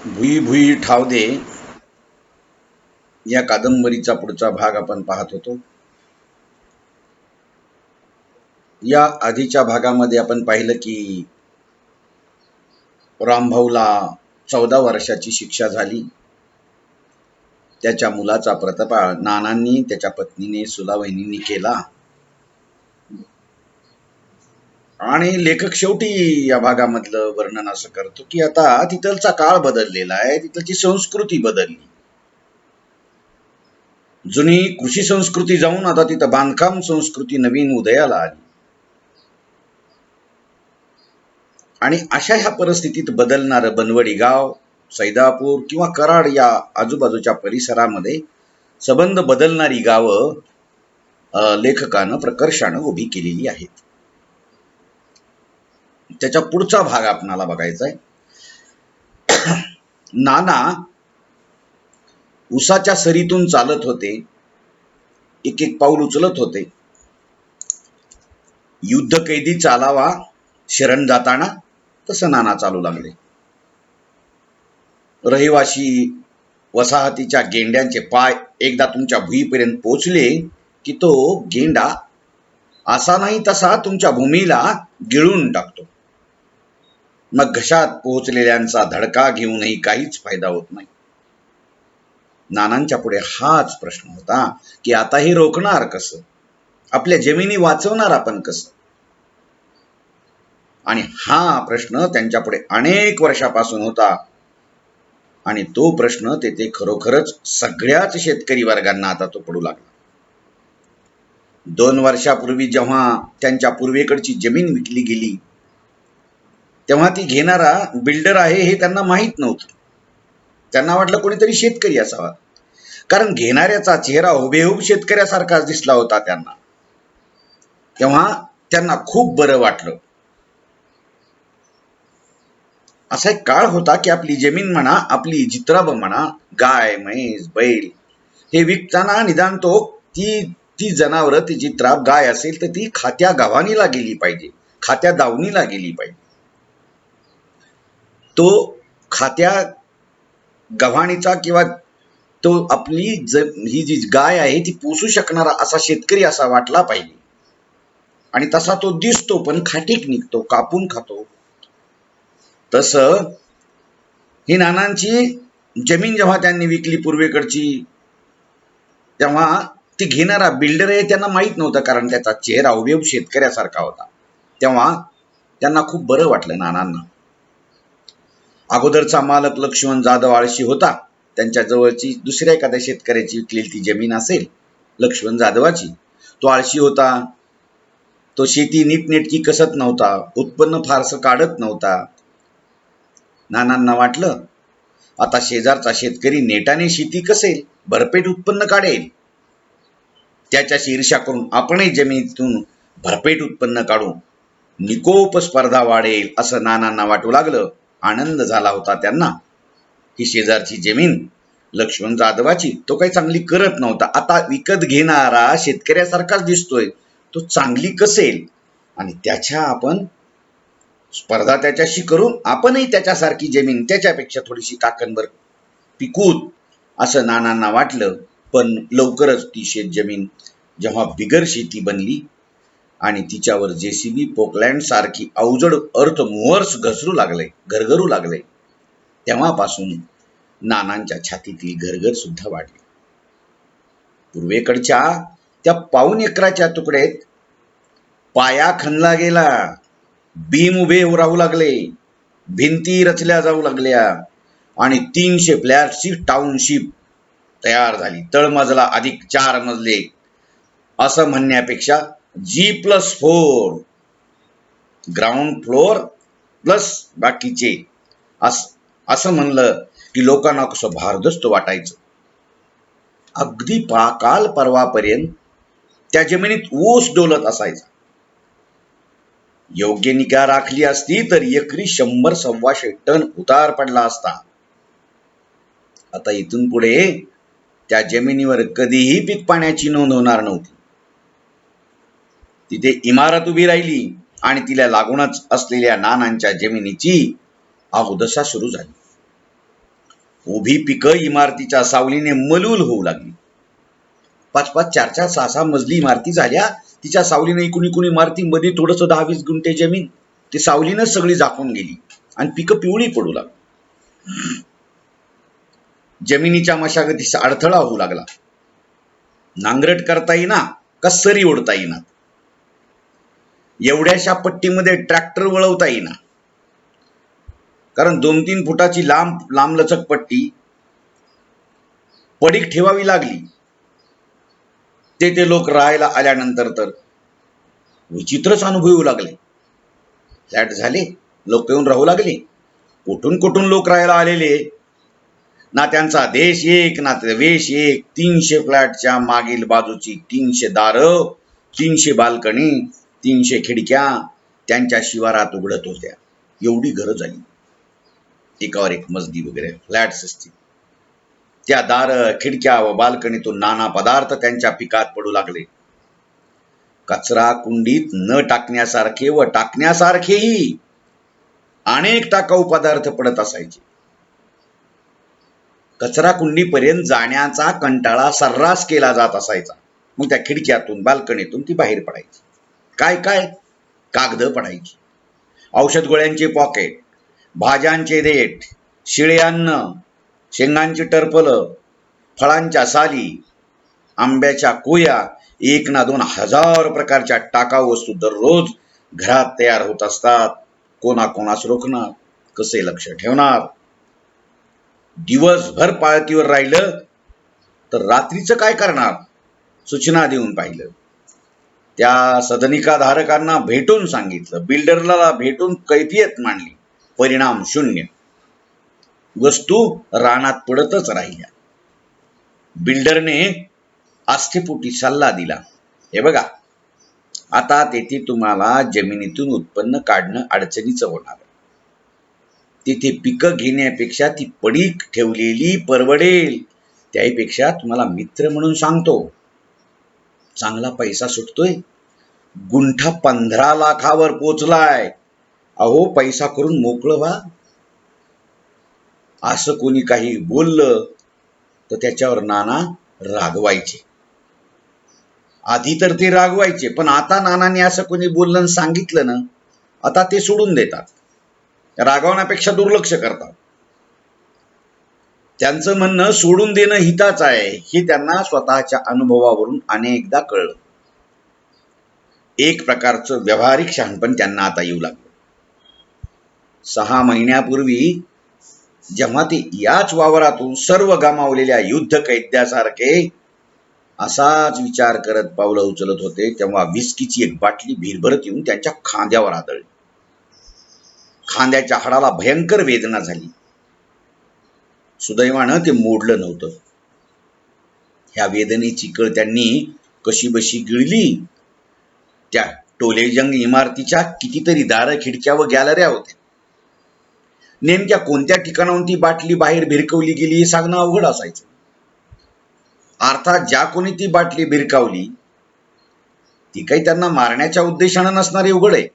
भुई भुई ठाव दे या कादंबरीचा पुढचा भाग आपण पाहत होतो. या आधीच्या भागामध्ये आपण पाहिलं की रामभाऊला 14 वर्षाची शिक्षा झाली. त्याच्या मुलाचा प्रतिपाळ नानांनी त्याच्या पत्नीने सुलावहिनींनी केला आणि लेखक शेवटी या भागामधलं वर्णन असं करतो की आता तिथलचा काळ बदललेला आहे, तिथलची संस्कृती बदलली. जुनी कृषी संस्कृती जाऊन आता तिथं बांधकाम संस्कृती नवीन उदयाला आली. आणि अशा ह्या परिस्थितीत बदलणारं बनवडी गाव, सैदापूर किंवा कराड या आजूबाजूच्या परिसरामध्ये संबंध बदलणारी गावं लेखकानं प्रकर्षानं उभी केलेली आहेत. त्याच्या पुढचा भाग आपणाला बघायचा आहे. नाना उसाच्या सरीतून चालत होते, एक एक पाऊल उचलत होते. युद्ध कैदी चालावा शरण जाताना तसं नाना चालू लागले. रहिवाशी वसाहतीच्या गेंड्यांचे पाय एकदा तुमच्या भुईपर्यंत पोचले की तो गेंडा असा नाही तसा तुमच्या भूमीला गिळून टाकतो. मग घशात पोहोचलेल्यांचा धडका घेऊनही काहीच फायदा होत नाही. नानांच्या पुढे हाच प्रश्न होता की आता हे रोखणार कसं, आपल्या जमिनी वाचवणार आपण कसं. आणि हा प्रश्न त्यांच्या पुढे अनेक वर्षापासून होता आणि तो प्रश्न तेथे खरोखरच सगळ्याच शेतकरी वर्गांना आता तो पडू लागला. 2 वर्षापूर्वी जेव्हा त्यांच्या पूर्वेकडची जमीन विकली गेली तेव्हा ती घेणारा बिल्डर आहे हे त्यांना माहीत नव्हतं. त्यांना वाटलं कोणीतरी शेतकरी असावा, कारण घेणाऱ्याचा चेहरा हुबेहूब शेतकऱ्यासारखाच दिसला होता त्यांना. तेव्हा त्यांना खूप बरं वाटलं. असा एक काळ होता की आपली जमीन म्हणा, आपली जित्राब म्हणा, गाय म्हैस बैल हे विकताना निदान तो ती जनावरं, ती जित्राब गाय असेल तर ती खात्या गव्हाणीला गेली पाहिजे, खात्या दावणीला गेली पाहिजे. तो खात्या गव्हाणीचा किंवा तो आपली ही जी गाय आहे ती पोसू शकणारा असा शेतकरी असा वाटला पाहिजे. आणि तसा तो दिसतो, पण खाटीक निघतो, कापून खातो. तसं ही नानांची जमीन जेव्हा त्यांनी विकली पूर्वेकडची, तेव्हा ती घेणारा बिल्डर आहे त्यांना माहीत नव्हतं, कारण त्याचा चेहरा हुबेहूब शेतकऱ्यासारखा होता. तेव्हा त्यांना खूप बरं वाटलं नानांना. अगोदरचा मालक लक्ष्मण जाधव आळशी होता. त्यांच्या जवळची दुसऱ्या एखाद्या शेतकऱ्याची विकलेली ती जमीन असेल लक्ष्मण जाधवाची, तो आळशी होता. तो शेती नीटनेटकी कसत नव्हता, उत्पन्न फारसं काढत नव्हता. नानांना वाटलं आता शेजारचा शेतकरी नेटाने शेती कसेल, भरपेट उत्पन्न काढेल, त्याच्याशी ईर्ष्या करून आपणही जमिनीतून भरपेट उत्पन्न काढू, निकोप स्पर्धा वाढेल असं नानांना वाटू लागलं. आनंद झाला होता त्यांना. ही शेजारची जमीन लक्ष्मण जाधवाची तो काही चांगली करत नव्हता, आता विकत घेणारा शेतकऱ्यासारखाच दिसतोय, तो चांगली कसेल आणि त्याच्या आपण स्पर्धा त्याच्याशी करून आपणही त्याच्यासारखी जमीन त्याच्यापेक्षा थोडीशी काकणभर पिकूत असं नानांना वाटलं. पण लवकरच ती शेत जमीन जेव्हा बिगर शेती बनली आणि तिच्यावर जेसीबी पोकलँड सारखी अवजड अर्थ मोहर्स घरघरू लागले, तेव्हापासून नानांच्या छातीतील घरघर सुद्धा वाढले. पूर्वेकडच्या त्या 1.25 एकराच्या तुकड्यात पाया खणला गेला, बीम उभे राहू लागले, भिंती रचल्या जाऊ लागल्या आणि 300 फ्लॅटची टाउनशिप तयार झाली. तळमजला अधिक 4 मजले असं म्हणण्यापेक्षा G+4 ग्राउंड फ्लोअर प्लस बाकीचे असं म्हणलं की लोकांना कसं भारदस्त वाटायचं. अगदी काल परवापर्यंत त्या जमिनीत ऊस डोलत असायचा. योग्य निगा राखली असती तर एकरी 100-125 टन उतार पडला असता. आता इथून पुढे त्या जमिनीवर कधीही पीक पाण्याची नोंद होणार नव्हती. तिथे इमारत उभी राहिली आणि तिला लागूनच असलेल्या नानांच्या जमिनीची अवदशा सुरू झाली. उभी पिकं इमारतीच्या सावलीने मलूल होऊ लागली. 5-5, 4-4, 6-6 मजली इमारती झाल्या तिच्या सावलीने. इकून इकून इमारतीमध्ये थोडंसं 10-20 गुंठे जमीन ती सावलीनंच सगळी झाकून गेली आणि पिकं पिवळी पडू लागली. जमिनीच्या मशागतीचा अडथळा होऊ लागला. नांगरट करता येईना का सरी ओढता येईना. एवढ्याशा पट्टीमध्ये ट्रॅक्टर वळवता येईना, कारण 2-3 फुटाची लांब लचक पट्टी पडीक ठेवावी लागली. ते लोक राहायला आल्यानंतर तर विचित्रच अनुभवू लागले. फ्लॅट झाले, लोक येऊन राहू लागले. कुठून कुठून लोक राहायला आलेले. ना त्यांचा देश एक ना वेश एक. 300 फ्लॅटच्या मागील बाजूची 300 दारं, 300 बाल्कनी, 300 खिडक्या त्यांच्या शिवारात उघडत होत्या. एवढी घरं झाली. एकावर एक मजली वगैरे फ्लॅट्स असतील. त्या दार, खिडक्या व बाल्कनीतून नाना पदार्थ त्यांच्या पिकात पडू लागले. कचरा कुंडीत न टाकण्यासारखे व टाकण्यासारखेही अनेक टाकाऊ पदार्थ पडत असायचे. कचरा कुंडीपर्यंत जाण्याचा कंटाळा सर्रास केला जात असायचा. मग त्या खिडक्यातून बाल्कनीतून ती बाहेर पडायची. काय काय कागद पडायची, औषध गोळ्यांचे पॉकेट, भाज्यांचे देठ, शिळे अन्न, शेंगांची टरफलं, फळांच्या साली, आंब्याच्या कोया, 1 ना 2 हजार प्रकारच्या टाकाऊ वस्तू दररोज घरात तयार होत असतात. कोणाकोणास रोखणार, कसे लक्ष ठेवणार. दिवसभर पाळतीवर राहिलं तर रात्रीचं काय करणार, सूचना देऊन पाहिलं. त्या सदनिकाधारकांना भेटून सांगितलं, बिल्डरला भेटून कैफियत मांडली. परिणाम शून्य. वस्तू रानात पडतच राहिल्या. बिल्डरने आस्थेपोटी सल्ला दिला, हे बघा, आता तेथे तुम्हाला जमिनीतून उत्पन्न काढणं अडचणीचं होणार. तिथे पिकं घेण्यापेक्षा ती पडीक ठेवलेली परवडेल. त्यापेक्षा तुम्हाला मित्र म्हणून सांगतो, चांगला पैसा सुटतोय. गुंठा 15 लाखावर पोचलाय. अहो, पैसा करून मोकळं व्हा. असं कोणी काही बोललं तर त्याच्यावर नाना रागवायचे. आधी तर ते रागवायचे, पण आता नानांनी असं कोणी बोललं सांगितलं ना, आता ते सोडून देतात. रागवण्यापेक्षा दुर्लक्ष करतात. त्यांचं म्हणणं सोडून देणं हिताचं आहे हे त्यांना स्वतःच्या अनुभवावरून अनेकदा कळलं. एक प्रकारचं व्यावहारिक शहाणपण त्यांना आता येऊ लागलं. 6 महिन्यापूर्वी जेव्हा ते याच वावरातून सर्व गमावलेल्या युद्ध कैद्यासारखे असाच विचार करत पावलं उचलत होते, तेव्हा विस्कीची एक बाटली भीरभरत येऊन त्यांच्या खांद्यावर आदळली. खांद्याच्या हाडाला भयंकर वेदना झाली. सुदैवानं ते मोडलं नव्हतं. ह्या वेदनेची कळ त्यांनी कशीबशी गिळली. त्या टोलेजंग इमारतीच्या कितीतरी दारं, खिडक्या व गॅलऱ्या होत्या. नेमक्या कोणत्या ठिकाणाहून ती बाटली बाहेर भिरकवली गेली हे सांगणं अवघड असायचं. अर्थात ज्या कोणी ती बाटली भिरकावली ती काही त्यांना मारण्याच्या उद्देशानं नसणारी उघड आहे.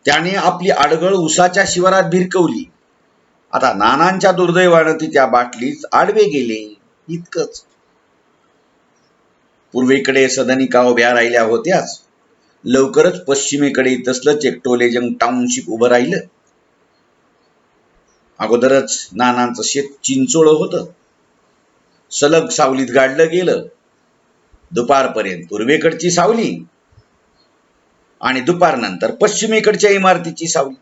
त्याने आपली आडगळ उसाच्या शिवारात भिरकवली. आता नानांच्या दुर्दैवानं ती त्या बाटलीच आडवे गेले, इतकंच. पूर्वेकडे सदनिका उभ्या राहिल्या होत्याच. लवकरच पश्चिमेकडे तसलंच एक टोलेजंग टाउनशिप उभं राहिलं. अगोदरच नानांचं शेत चिंचोळं होतं. सलग सावलीत गाडलं गेलं. दुपारपर्यंत पूर्वेकडची सावली आणि दुपारनंतर पश्चिमेकडच्या इमारतीची सावली.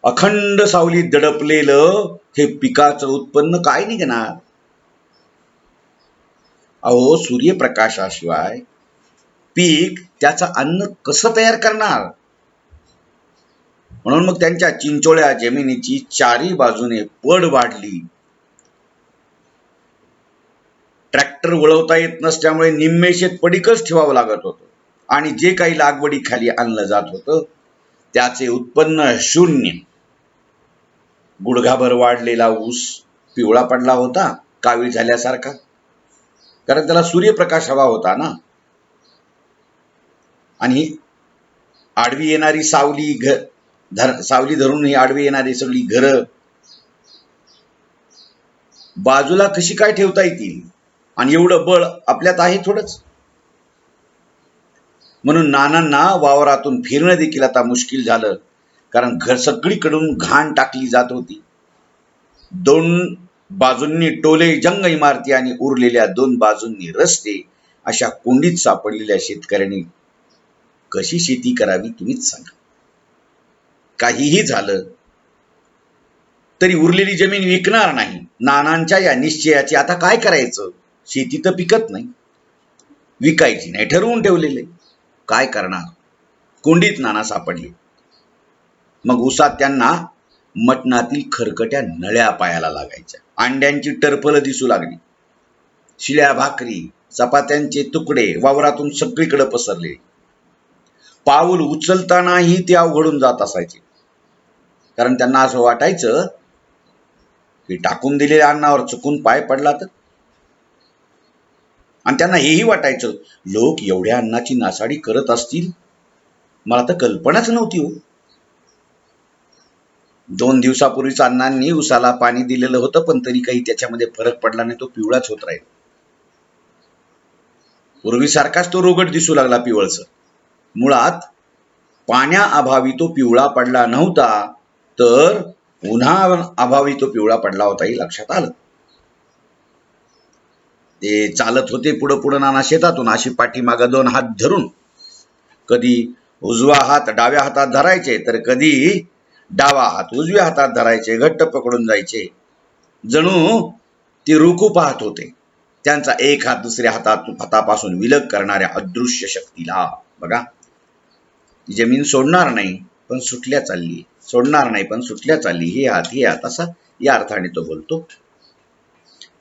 अखंड सावलीत दडपलेलं हे पिकाचं उत्पन्न काय निघणार. अहो, सूर्यप्रकाशाशिवाय पीक त्याचं अन्न कसं तयार करणार. म्हणून मग त्यांच्या चिंचोळ्या जमिनीची चारी बाजूने पड वाढली. ट्रॅक्टर वळवता येत नसल्यामुळे निम्मे शेत पडीकच ठेवावं लागत होतं आणि जे काही लागवडीखाली आणलं जात होतं त्याचे उत्पन्न शून्य. गुडघाभर वाढलेला ऊस पिवळा पडला होता, कावीळ झाल्यासारखा, कारण त्याला सूर्यप्रकाश हवा होता ना. आणि आडवी येणारी सावली सावली धरून ही आडवी येणारी सगळी घरं बाजूला कशी काय ठेवता येतील? आणि एवढं बळ आपल्यात आहे थोडंच. म्हणून नानांना वावरातून फिरणं देखील आता मुश्किल झालं, कारण घर सगळीकडून घाण टाकली जात होती. दोन बाजूंनी टोले जंग इमारती आणि उरलेल्या दोन बाजूंनी रस्ते अशा कोंडीत सापडलेल्या शेतकऱ्यांनी कशी शेती करावी तुम्हीच सांगा. काहीही झालं तरी उरलेली जमीन विकणार नाही. नानांच्या या निश्चयाची आता काय करायचं? शेती तर पिकत नाही, विकायची नाही ठरवून ठेवलेले, काय करणार? कोंडीत नाना सापडले. मग उसात त्यांना मटणातील खरकट्या नळ्या पायाला लागायच्या, अंड्यांची टरफलं दिसू लागली, शिळ्या भाकरी चपात्यांचे तुकडे वावरातून सगळीकडे पसरले. पाऊल उचलतानाही ते अवघडून जात असायचे, कारण त्यांना असं वाटायचं की टाकून दिलेल्या अन्नावर चुकून पाय पडला तर. आणि त्यांना हेही वाटायचं, लोक एवढ्या अन्नाची नासाडी करत असतील, मला तर कल्पनाच नव्हती हो. 2 दिवसापूर्वीच अण्णांनी उसाला पाणी दिलेलं होतं, पण तरी काही त्याच्यामध्ये फरक पडला नाही, तो पिवळाच होत राहील. पूर्वीसारखाच तो रोगट दिसू लागला, पिवळसर. मुळात पाण्याअभावी तो पिवळा पडला नव्हता, तर उन्हाअभावी तो पिवळा पडला होता, हे लक्षात आलं. ते चालत होते पुढं पुढं नाना शेतातून, अशी पाठीमागं 2 हात धरून. कधी उजवा हात डाव्या हातात धरायचे, तर कधी डावा हात उजव्या हातात धरायचे, घट्ट पकडून जायचे. जणू ते रोखू पाहत होते त्यांचा एक हात दुसऱ्या हातापासून विलग करणाऱ्या अदृश्य शक्तीला. बघा, जमीन सोडणार नाही पण सुटल्या चालली, सोडणार नाही पण सुटल्या चालली, हे हात असा या अर्थाने तो बोलतो.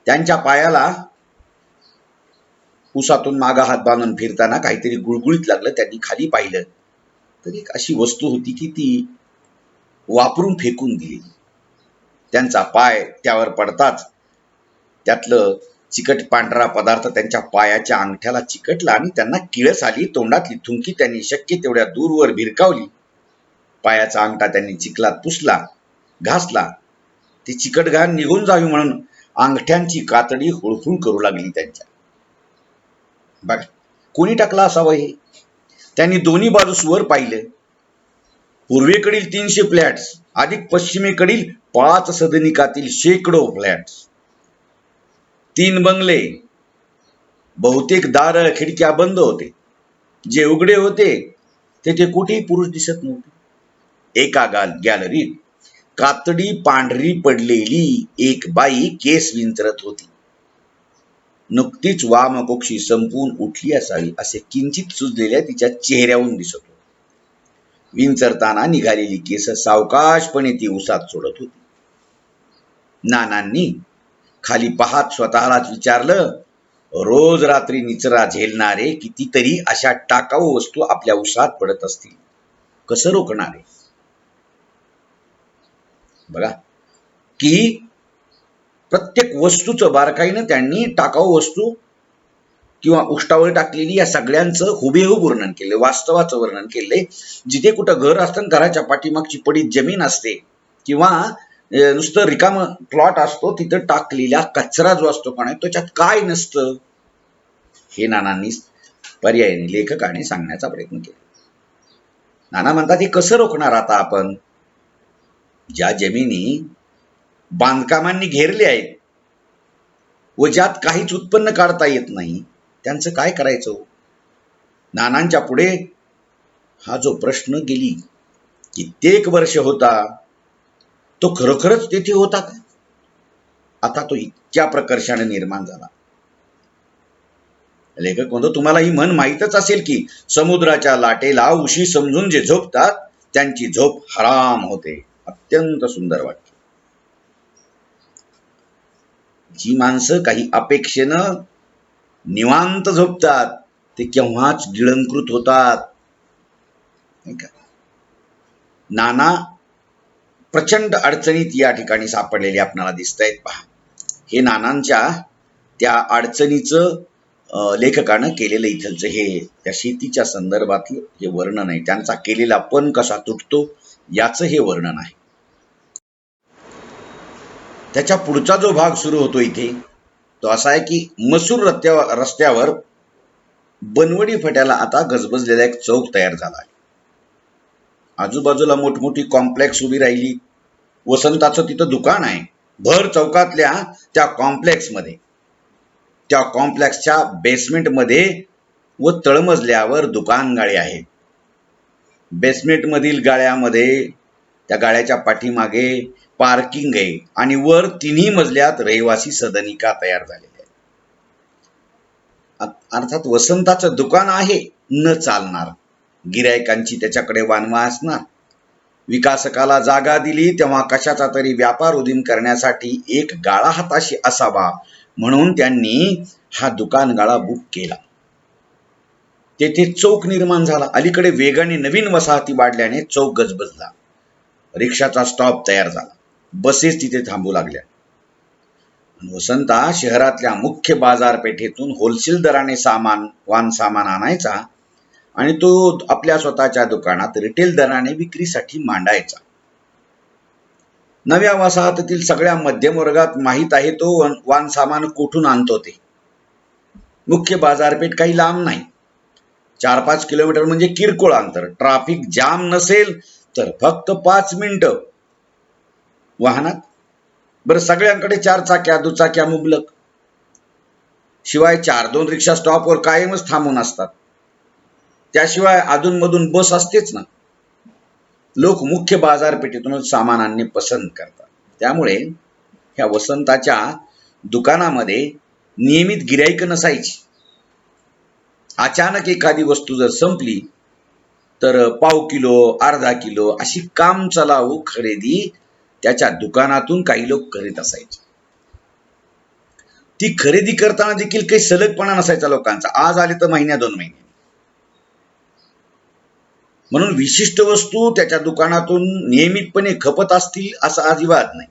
त्यांच्या पायाला उसातून मागा हात बांधून फिरताना काहीतरी गुळगुळीत लागलं. त्यांनी खाली पाहिलं तर एक अशी वस्तू होती की ती वापरून फेकून दिली. त्यांचा पाय त्यावर पडताच त्यातलं चिकट पांढरा पदार्थ त्यांच्या पायाच्या अंगठ्याला चिकटला आणि त्यांना किळस आली. तोंडातली थुंकी त्यांनी शक्य तेवढ्या दूरवर भिरकावली. पायाचा अंगठा त्यांनी चिखलात पुसला, घासला. ती चिकट घाण निघून जावी म्हणून अंगठ्यांची कातडी हुळहुळ करू लागली त्यांच्या. बघा, कोणी टाकला असावं हे? त्यांनी दोन्ही बाजूस वर पाहिलं. पूर्वेकडील 300 फ्लॅट्स अधिक पश्चिमेकडील 5 सदनिकातील शेकडो फ्लॅट्स, 3 बंगले, बहुतेक दार खिडक्या बंद होते. जे उघडे होते तेथे कुठेही पुरुष दिसत नव्हते. एका गॅलरीत कातडी पांढरी पडलेली एक बाई केस विंचरत होती. नुकतीच वामकुक्षी संपून उठली असावी असे किंचित सुजलेल्या तिच्या चेहऱ्यावरून दिसत होते. विंचरताना निघालेली केस सावकाशपणे ती उसात सोडत होती. नानांनी खाली पाहत स्वतःलाच विचारलं, रोज रात्री निचरा झेलणारे कितीतरी अशा टाकाऊ वस्तू आपल्या उसात पडत असतील, कसं रोखणारे? बघा की प्रत्येक वस्तूचं बारकाईनं त्यांनी टाकाऊ वस्तू किंवा उष्टावर टाकलेली या सगळ्यांचं हुबेहूब वर्णन केलं, वास्तवाचं वर्णन केलंय. जिथे कुठं घर असतं, घराच्या पाठीमागची पडीत जमीन असते किंवा नुसतं रिकामं प्लॉट असतो, तिथं टाकलेला कचरा जो असतो पण त्याच्यात काय नसतं, हे नानांनी पर्यायाने लेखकाने सांगण्याचा प्रयत्न केला. नाना म्हणतात, हे कसं रोखणार आता आपण? ज्या जमिनी बांधकामांनी घेरले आहेत व ज्यात काहीच उत्पन्न काढता येत नाही, त्यांचं काय करायचं? नानांच्या पुढे हा जो प्रश्न गेली कित्येक वर्ष होता, तो खरोखरच तेथे होता का? आता तो इतक्या प्रकर्षाने निर्माण झाला. लेखक म्हणतो, तुम्हाला ही म्हण माहीतच असेल की समुद्राच्या लाटेला उशी समजून जे झोपतात त्यांची झोप हराम होते. अत्यंत सुंदर वाक्य. जी माणसं काही अपेक्षेनं निवांत झोपतात ते केव्हाच गिळंकृत होतात. नाना प्रचंड अडचणीत या ठिकाणी सापडलेले आपल्याला दिसत आहेत. पहा, हे नानांच्या त्या अडचणीचं लेखकानं केलेलं इथलचं हे त्या शेतीच्या संदर्भातलं हे वर्णन आहे. त्यांचा केलेला पण कसा तुटतो याचं हे वर्णन आहे. त्याच्या पुढचा जो भाग सुरू होतो इथे तो असा आहे की मसूर रस्त्यावर बनवडी फट्याला आता गजबजलेला एक चौक तयार झाला आहे. आजूबाजूला मोठमोठी कॉम्प्लेक्स उभी राहिली. वसंताचं तिथं दुकान आहे. भर चौकातल्या त्या कॉम्प्लेक्सच्या बेसमेंटमध्ये व तळमजल्यावर दुकान गाळे आहेत. बेसमेंटमधील गाळ्यामध्ये त्या गाळ्याच्या पाठीमागे पार्किंग आहे आणि वर तिन्ही मजल्यात रहिवासी सदनिका तयार झालेल्या आहेत. अर्थात वसंताचं दुकान आहे न चालणार. गिरायकांची त्याच्याकडे वानवा असणार. विकासकाला जागा दिली तेव्हा कशाचा तरी व्यापार उदीम करण्यासाठी एक गाळा हाताशी असावा म्हणून त्यांनी हा दुकान गाळा बुक केला. तेथे चौक निर्माण झाला. अलीकडे वेगाने नवीन वसाहती वाढल्याने चौक गजबजला. रिक्षाचा स्टॉप तयार झाला. बसेस तिथे थांबू लागल्या. वसंता शहरातल्या मुख्य बाजारपेठेतून होलसेल दराने सामान आणायचा आणि तो आपल्या स्वतःच्या दुकानात रिटेल दराने विक्रीसाठी मांडायचा. नव्या वसाहतीतील सगळ्या मध्यम वर्गात माहीत आहे तो वान सामान कुठून आणतो ते. मुख्य बाजारपेठ काही लांब नाही. 4-5 किलोमीटर म्हणजे किरकोळ अंतर. ट्रॅफिक जाम नसेल तर फक्त 5 मिनिटं वाहनात. बरं, सगळ्यांकडे 4 चाक्या दुचाक्या मुबलक. शिवाय 4-2 रिक्षा स्टॉपवर कायमच थांबून असतात. त्याशिवाय अधूनमधून बस असतेच ना. लोक मुख्य बाजारपेठेतूनच सामान आणणे पसंत करतात. त्यामुळे ह्या वसंताच्या दुकानामध्ये नियमित गिराईक नसायची. अचानक एखादी वस्तू जर संपली तर पाव किलो अर्धा किलो अशी काम चालाऊ खरेदी त्याच्या दुकानातून काही लोक करीत असायचे. ती खरेदी करताना देखील काही सलगपणा नसायचा लोकांचा. आज आले तर महिन्या 2 महिने. म्हणून विशिष्ट वस्तू त्याच्या दुकानातून नियमितपणे खपत असतील असं अजिबात नाही.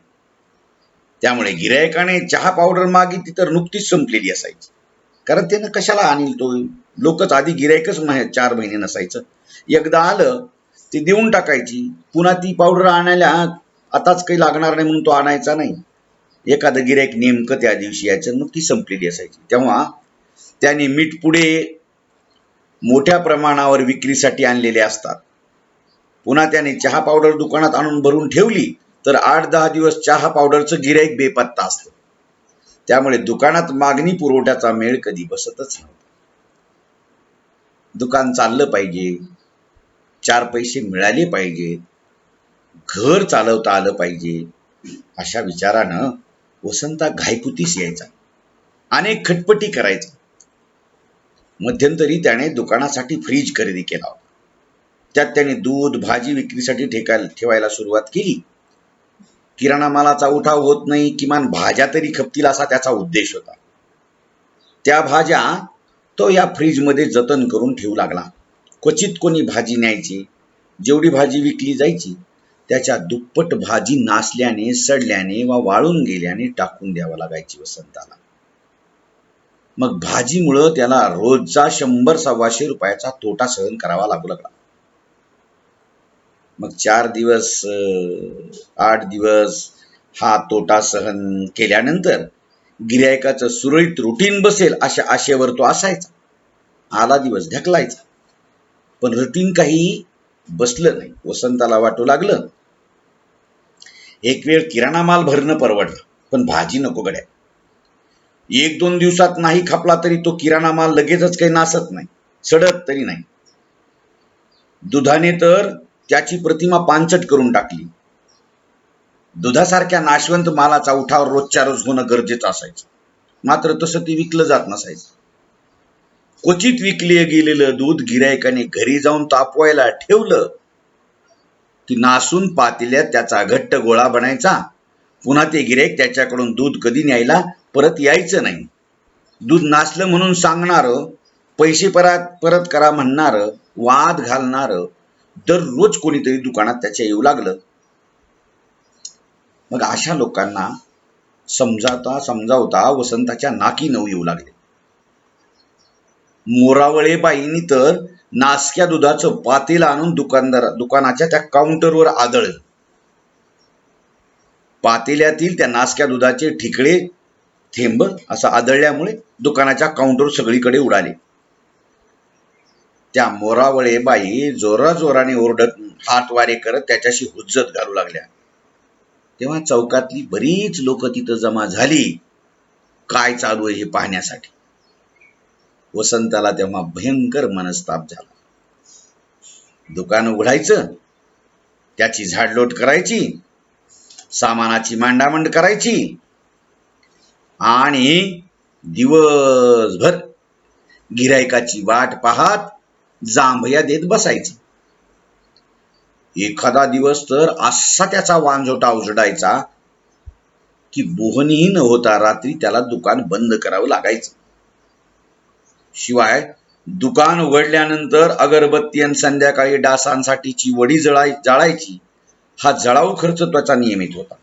त्यामुळे गिरायकाने चहा पावडर मागितली तर नुकतीच संपलेली असायची. कारण त्यानं कशाला आणील तो. लोकच आधी गिरायकच 4 महिने नसायचं. एकदा आलं ते देऊन टाकायची. पुन्हा ती पावडर आणायला आताच काही लागणार नाही म्हणून तो आणायचा नाही. एखादं गिरायक नेमकं त्या दिवशी यायचं, मग ती संपलेली असायची. तेव्हा त्याने मीठ पुढे मोठ्या प्रमाणावर विक्रीसाठी आणलेले असतात. पुन्हा त्याने चहा पावडर दुकानात आणून भरून ठेवली तर 8-10 दिवस चहा पावडरचं गिराईक बेपत्ता असतं. त्यामुळे दुकानात मागणी पुरवठ्याचा मेळ कधी बसतच नव्हता. दुकान चाललं पाहिजे, 4 पैसे मिळाले पाहिजे, घर चालवता आलं पाहिजे, अशा विचारानं वसंता घायकुतीस यायचा. अनेक खटपटी करायचा. मध्यंतरी त्याने दुकानासाठी फ्रीज खरेदी केला होता. त्यात त्याने दूध भाजी विक्रीसाठी ठेवायला सुरुवात केली. किराणा मालाचा उठाव होत नाही, किमान भाज्या तरी खपतील असा त्याचा उद्देश होता. त्या भाज्या तो या फ्रीजमध्ये जतन करून ठेवू लागला. क्वचित कोणी भाजी न्यायची. जेवढी भाजी विकली जायची त्याच्या दुप्पट भाजी नासल्याने सडल्याने वा वाळून गेल्याने टाकून द्यावा लागायची वसंताला. मग भाजीमुळं त्याला रोजचा 100-125 रुपयाचा तोटा सहन करावा लागू लागला. मग 4 दिवस 8 दिवस हा तोटा सहन केल्यानंतर गिरायकाचं सुरळीत रुटीन बसेल अशा आशेवर तो असायचा. आला दिवस ढकलायचा. पण रुटीन काही बसलं नाही. वसंताला वाटू लागलं, एक वेळ किराणा माल भरणं परवडलं, पण भाजी नको गड्या. 1-2 दिवसात नाही खपला तरी तो किराणा माल लगेचच काही नासत नाही, सडत तरी नाही. दुधाने तर त्याची प्रतिमा पांचट करून टाकली. दुधासारख्या नाशवंत मालाचा उठाव रोजच्या रोज होणं गरजेचं असायचं. मात्र तसं ते विकलं जात नसायचं. क्वचित विकले गेलेलं दूध गिरायकाने घरी जाऊन तापवायला ठेवलं की नासून पातेल्यात त्याचा घट्ट गोळा बनायचा. पुन्हा ते गिरायक त्याच्याकडून दूध कधी न्यायला परत यायचं नाही. दूध नासलं म्हणून सांगणारं, पैसे परत करा म्हणणारं, वाद घालणारं दररोज कोणीतरी दुकानात त्याच्या येऊ लागलं. मग अशा लोकांना समजावता वसंताच्या नाकी नऊ येऊ लागले. मोरावळे बाईंनी तर नासक्या दुधाचं पातेलं आणून दुकानाच्या त्या काउंटरवर आदळलं. पातेल्यातील त्या नासक्या दुधाचे ठिकळे थेंब असं आदळल्यामुळे दुकानाच्या काउंटर सगळीकडे उडाले. त्या मोरावळे बाई जोराजोराने ओरडत हात वारे करत त्याच्याशी हुज्जत घालू लागल्या. तेव्हा चौकातली बरीच लोक तिथं जमा झाली काय चालू आहे हे पाहण्यासाठी. वसंताला तेव्हा भयंकर मनस्ताप झाला. दुकान उघडायचं, त्याची झाडलोट करायची, सामानाची मांडामंड करायची आणि दिवसभर गिरायकाची वाट पाहत जांभया देत बसायचं. एखादा दिवस तर असा त्याचा वांझोटा उजडायचा की बोहनीही न होता रात्री त्याला दुकान बंद करावं लागायचं. शिवाय दुकान उघडल्यानंतर अगरबत्ती आणि संध्याकाळी डासांसाठीची वडी जाळायची हा जळाऊ खर्च त्याचा नियमित होता.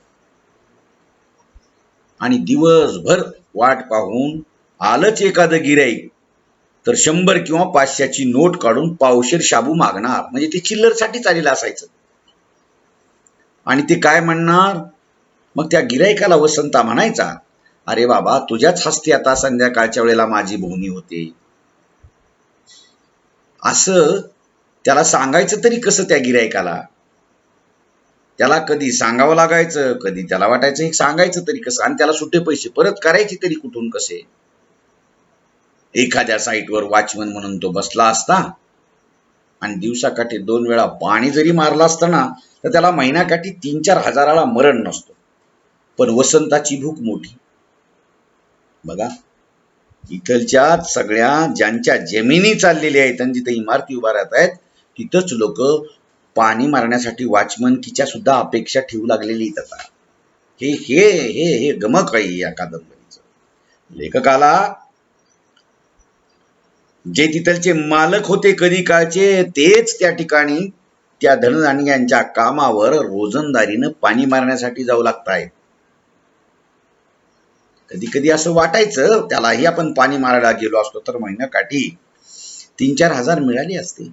आणि दिवसभर वाट पाहून आलंच एखादं गिराईक तर 100 किंवा 500ची नोट काढून पावशेर शाबू मागणार. म्हणजे ते चिल्लरसाठी चालेलं असायचं. आणि ते काय म्हणणार, मग त्या गिरायकाला वसंता म्हणायचा, अरे बाबा तुझ्याच हस्ते आता संध्याकाळच्या वेळेला माझी बोहनी होते. असं त्याला सांगायचं तरी कसं त्या गिरायकाला. त्याला कधी सांगावं लागायचं, कधी त्याला वाटायचं हे सांगायचं तरी कसं, आणि त्याला सुट्टे पैसे परत करायचे तरी कुठून कसे. एखाद्या साईटवर वॉचमन म्हणून तो बसला असता आणि दिवसाकाठी 2 वेळा पाणी जरी मारला असताना तर त्याला महिन्याकाठी 3-4 हजाराला मरण नसतो. पण वसंताची भूक मोठी. बघा, इथलच्या सगळ्या ज्यांच्या जमिनी चाललेल्या आहेत आणि जिथे इमारती उभा राहत आहेत तिथंच लोक पाणी मारण्यासाठी वॉचमनकीच्या सुद्धा अपेक्षा ठेवू लागलेली आता. हे हे हे हे गमक आहे या कादंबरीचं. लेखकाला जे तिथलचे मालक होते कधी काळचे तेच त्या ठिकाणी त्या धनधान्यांच्या कामावर रोजंदारीनं पाणी मारण्यासाठी जाऊ लागतायत. कधी कधी असं वाटायचं त्यालाही आपण पाणी मारायला गेलो असतो तर महिन्याकाठी 3-4 हजार मिळाले असते.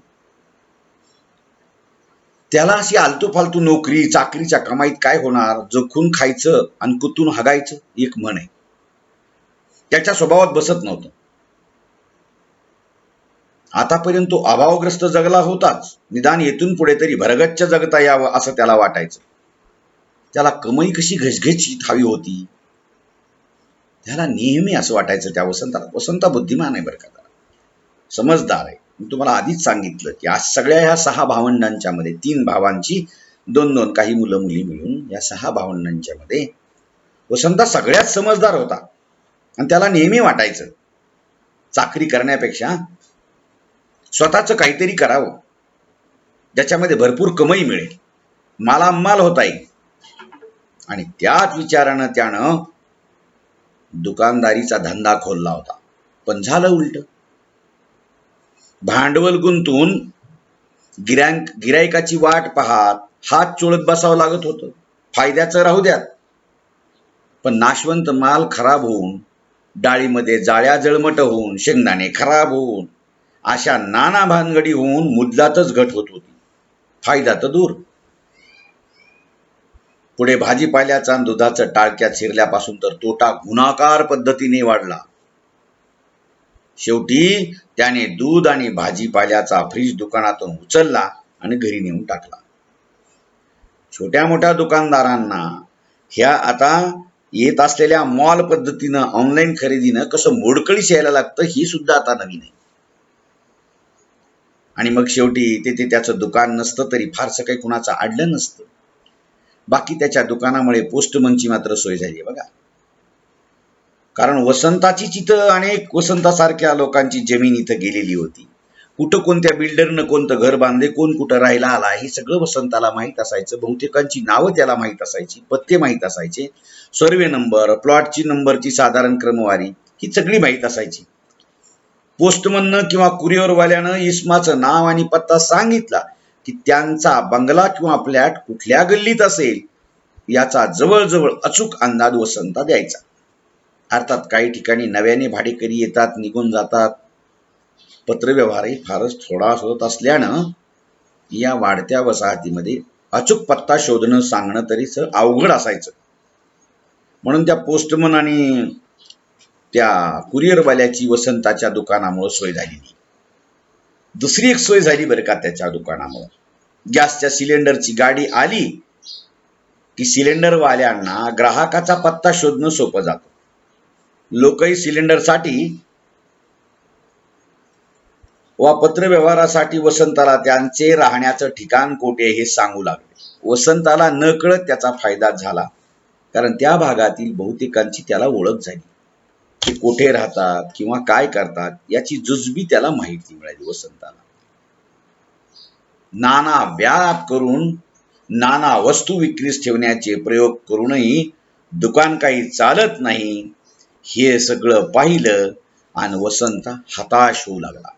त्याला अशी आलतू फालतू नोकरी चाकरीच्या कमाईत काय होणार, जखून खायचं आणि कुतून हगायचं एक म्हण आहे. त्याच्या स्वभावात बसत नव्हतं. आतापर्यंत तो अभावग्रस्त जगला होताच, निदान येथून पुढे तरी भरगच्च जगता यावं असं त्याला वाटायचं. त्याला कमाई कशी घसघशीत हवी होती. त्याला नेहमी असं वाटायचं त्या वसंताला. वसंता बुद्धिमान आहे बरं का, समजदार आहे. मी तुम्हाला आधीच सांगितलं की आज सगळ्या ह्या 6 भावंडांच्या मध्ये 3 भावांची 2-2 काही मुलं मुली मिळून या 6 भावंडांच्या मध्ये वसंता सगळ्यात समजदार होता. आणि त्याला नेहमी वाटायचं चाकरी करण्यापेक्षा स्वतःचं काहीतरी करावं ज्याच्यामध्ये भरपूर कमाई मिळेल, मालामाल होता येईल. आणि त्याच विचारानं त्यानं दुकानदारीचा धंदा खोलला होता. पण झालं उलट. भांडवल गुंतून गिरायकाची वाट पाहत हात चोळत बसावं लागत होतं. फायद्याचं राहू द्यात, पण नाशवंत माल खराब होऊन, डाळीमध्ये जाळ्या जळमट होऊन, शेंगदाणे खराब होऊन, अशा नाना भानगडी होऊन मुदलातच घट होत होती. फायदा तर दूर. पुढे भाजीपाल्याचा आणि दुधाचं टाळक्यात शिरल्यापासून तर तोटा गुणाकार पद्धतीने वाढला. शेवटी त्याने दूध आणि भाजीपाल्याचा फ्रीज दुकानातून उचलला आणि घरी नेऊन टाकला. छोट्या मोठ्या दुकानदारांना ह्या आता येत असलेल्या मॉल पद्धतीनं ऑनलाईन खरेदीनं कसं मोडकळीस यायला लागतं ही सुद्धा आता नवीन आहे. आणि मग शेवटी ते त्याचं दुकान नसतं तरी फारसं काही कुणाचं आडलं नसतं. बाकी त्याच्या दुकानामुळे पोस्टमनची मात्र सोय झाली बघा. कारण वसंताची तिथं अनेक वसंतासारख्या लोकांची जमीन इथं गेलेली होती. कुठं कोणत्या बिल्डरनं कोणतं घर बांधले, कोण कुठं राहायला आला हे सगळं वसंताला माहीत असायचं. बहुतेकांची नावं त्याला माहीत असायची, पत्ते माहीत असायचे, सर्वे नंबर, प्लॉटची नंबरची साधारण क्रमवारी ही सगळी माहीत असायची. पोस्टमननं किंवा कुरिअरवाल्यानं इस्माचं नाव आणि पत्ता सांगितला की त्यांचा बंगला किंवा फ्लॅट कुठल्या गल्लीत असेल याचा जवळजवळ अचूक अंदाज वसंता द्यायचा. अर्थात काही ठिकाणी नव्याने भाडेकरी येतात, निघून जातात. पत्रव्यवहारही फारच थोडा होत असल्यानं या वाढत्या वसाहतीमध्ये अचूक पत्ता शोधणं सांगणं तरीच अवघड असायचं. म्हणून त्या पोस्टमन आणि त्या कुरिअरवाल्याची वसंताच्या दुकानामुळे सोय झाली नाही. दुसरी एक सोय झाली बरं का त्याच्या दुकानामुळे. गॅसच्या सिलेंडरची गाडी आली की सिलेंडरवाल्यांना ग्राहकाचा पत्ता शोधणं सोपं जातं. लोकही सिलेंडरसाठी वा पत्रव्यवहारासाठी वसंताला त्यांचे राहण्याचं ठिकाण कोठे हे सांगू लागले. वसंताला नकळत त्याचा फायदा झाला, कारण त्या भागातील बहुतेकांची त्याला ओळख झाली. ते कोठे राहतात किंवा काय करतात याची जुजबी त्याला माहिती मिळाली. वसंताला नाना व्याप करून नाना वस्तू विक्रीस ठेवण्याचे प्रयोग करूनही दुकान काही चालत नाही हे सगळं पाहिलं आणि वसंत हताश होऊ लागला.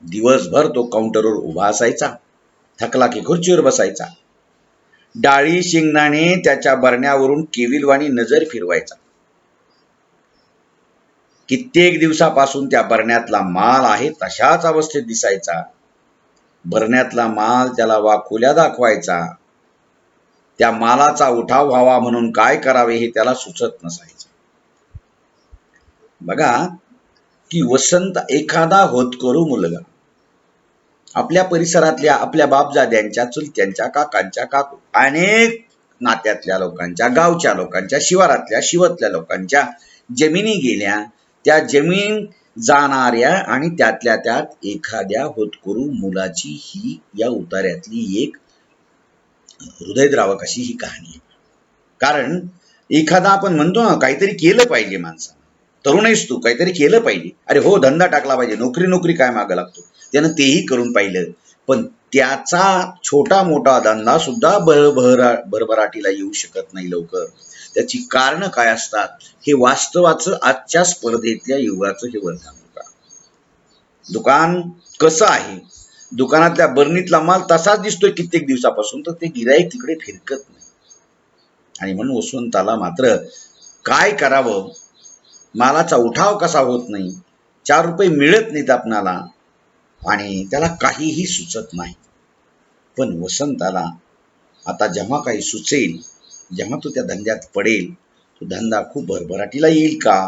दिवसभर तो काउंटरवर उभा असायचा, थकला की खुर्चीवर बसायचा. डाळी शेंगदाणे त्याच्या बरण्यावरून केविलवाणी नजर फिरवायचा. कित्येक दिवसापासून त्या बरण्यातला माल आहे तशाच अवस्थेत दिसायचा. बरण्यातला माल त्याला वाखोल्या दाखवायचा. त्या मालाचा उठाव व्हावा म्हणून काय करावे हे त्याला सुचत नसायचं. बघा की वसंत एखादा होतकरू मुलगा आपल्या परिसरातल्या आपल्या बापजाद्यांच्या, चुलत्यांच्या, काकांच्या, काकू अनेक नात्यातल्या लोकांच्या, गावच्या लोकांच्या, शिवारातल्या शिवतल्या लोकांच्या जमिनी गेल्या, त्या जमीन जाणाऱ्या आणि त्यातल्या त्यात एखाद्या होतकरू मुलाची ही या उतार्यातली एक हृदयद्रावक अशी ही कहाणी आहे. कारण एखादा आपण म्हणतो ना काहीतरी केलं पाहिजे माणसानं, तरुण आहेस तू काहीतरी केलं पाहिजे, अरे हो धंदा टाकला पाहिजे, नोकरी नोकरी काय मागं लागतो, त्यानं तेही करून पाहिलं. पण त्याचा छोटा मोठा धंदा सुद्धा भरभराटीला येऊ शकत नाही लवकर. त्याची कारणं काय असतात हे वास्तवाचं आजच्या स्पर्धेतल्या युगाचं हे वर्णन होतं. दुकान कसं आहे, दुकानातल्या बरणीतला माल तसाच दिसतोय कित्येक दिवसापासून, तर ते गिराईक तिकडे फिरकत नाही. आणि म्हणून वसंताला मात्र काय करावं, मालाचा उठाव कसा होत नाही, 4 रुपये मिळत नाहीत आपणाला आणि त्याला काहीही सुचत नाही. पण वसंताला आता जेव्हा काही सुचेल, जेव्हा तो त्या धंद्यात पडेल, तो धंदा खूप भरभराटीला येईल का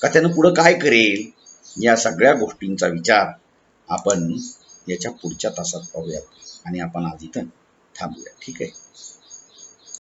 त्यानं पुढं काय करेल, या सगळ्या गोष्टींचा विचार आपण याच्या पुढच्या तासात पाहूयात. आणि आपण आज इथं थांबूया. ठीक आहे.